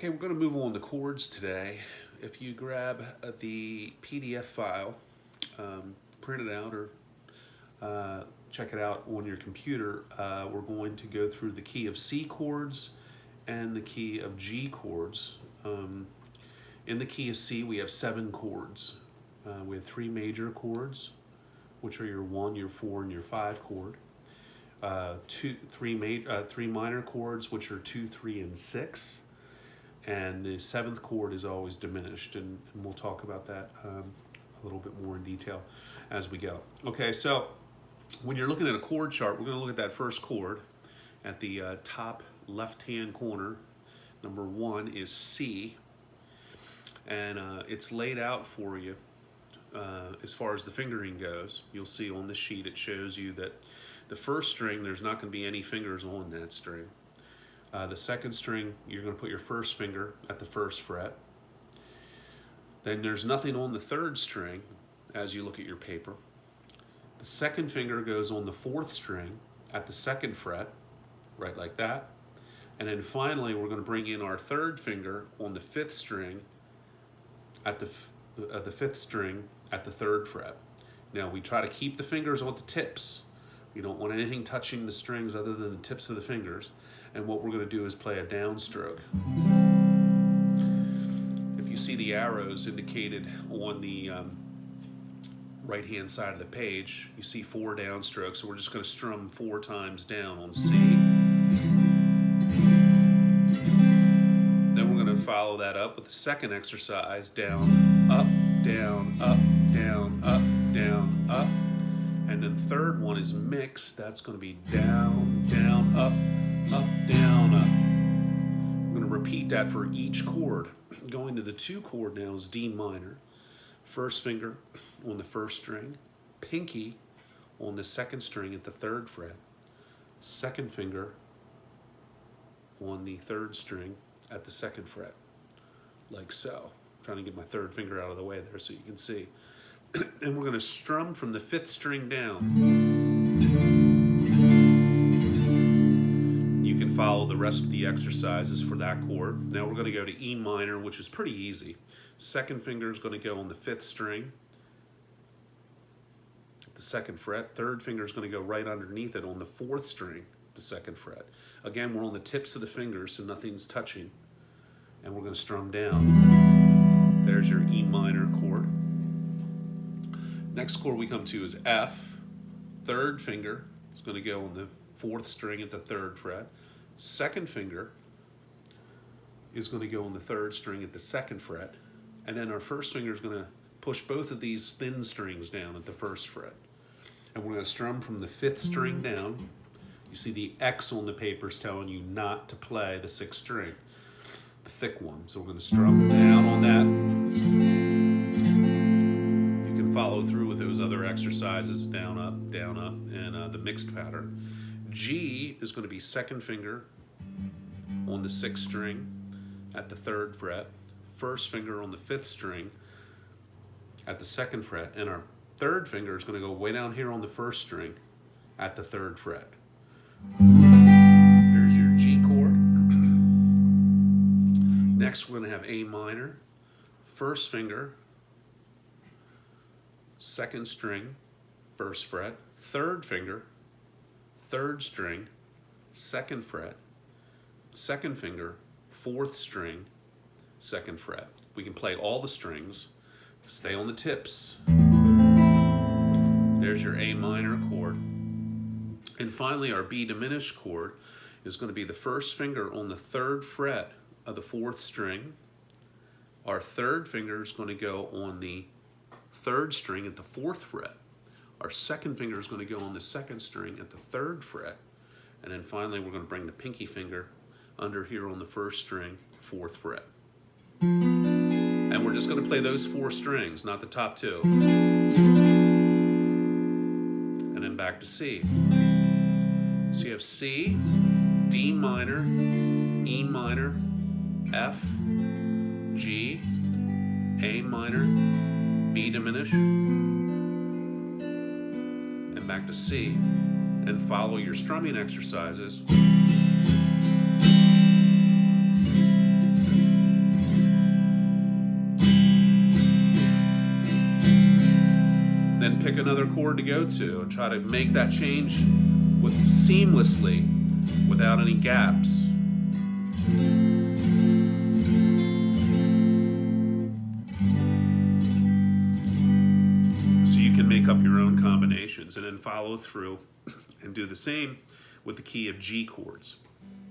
Okay, we're going to move on to chords today. If you grab the PDF file, print it out or check it out on your computer, we're going to go through the key of C chords and the key of G chords. In the key of C, we have 7 chords. We have 3 major chords, which are your 1, your 4, and your 5 chord. 3 minor chords, which are 2, 3, and 6. And the 7th chord is always diminished, and we'll talk about that a little bit more in detail as we go. Okay, so when you're looking at a chord chart, we're going to look at that first chord at the top left-hand corner. Number 1 is C, and it's laid out for you as far as the fingering goes. You'll see on the sheet it shows you that the first string, there's not going to be any fingers on that string. The second string, you're going to put your first finger at the 1st fret. Then there's nothing on the 3rd string as you look at your paper. The second finger goes on the 4th string at the 2nd fret, right like that. And then finally, we're going to bring in our 3rd finger on the 5th string at the 5th string at the 3rd fret. Now, we try to keep the fingers on the tips. You don't want anything touching the strings other than the tips of the fingers. And what we're going to do is play a downstroke. If you see the arrows indicated on the right-hand side of the page, you see 4 downstrokes. So we're just going to strum 4 times down on C. Then we're going to follow that up with the second exercise, down, up, down, up, down, up, down, up. And then the third one is mixed. That's going to be down, down, up, down, up. I'm going to repeat that for each chord. Going to the 2 chord now is D minor. First finger on the 1st string, pinky on the 2nd string at the 3rd fret, second finger on the 3rd string at the 2nd fret, like so. I'm trying to get my 3rd finger out of the way there so you can see. And we're going to strum from the 5th string down. You can follow the rest of the exercises for that chord. Now we're going to go to E minor, which is pretty easy. Second finger is going to go on the 5th string at the 2nd fret. Third finger is going to go right underneath it on the 4th string, the 2nd fret. Again, we're on the tips of the fingers, so nothing's touching. And we're going to strum down. There's your E minor chord. Next chord we come to is F. 3rd finger is going to go on the 4th string at the 3rd fret. Second finger is going to go on the 3rd string at the 2nd fret. And then our 1st finger is going to push both of these thin strings down at the 1st fret. And we're going to strum from the 5th string down. You see the X on the paper is telling you not to play the 6th string, the thick one. So we're going to strum down on that. Follow through with those other exercises, down, up, and the mixed pattern. G is going to be 2nd finger on the 6th string at the 3rd fret, 1st finger on the 5th string at the 2nd fret, and our 3rd finger is going to go way down here on the 1st string at the 3rd fret. There's your G chord. Next, we're going to have A minor, 1st finger, 2nd string, 1st fret, 3rd finger, 3rd string, 2nd fret, 2nd finger, 4th string, 2nd fret. We can play all the strings, stay on the tips. There's your A minor chord. And finally, our B diminished chord is going to be the 1st finger on the 3rd fret of the 4th string. Our 3rd finger is going to go on the 3rd string at the 4th fret. Our 2nd finger is going to go on the 2nd string at the 3rd fret. And then finally, we're going to bring the pinky finger under here on the 1st string, 4th fret. And we're just going to play those 4 strings, not the top 2. And then back to C. So you have C, D minor, E minor, F, G, A minor, B diminished, and back to C, and follow your strumming exercises. then pick another chord to go to and try to make that change seamlessly without any gaps. So you can make up your own combinations and then follow through and do the same with the key of G chords.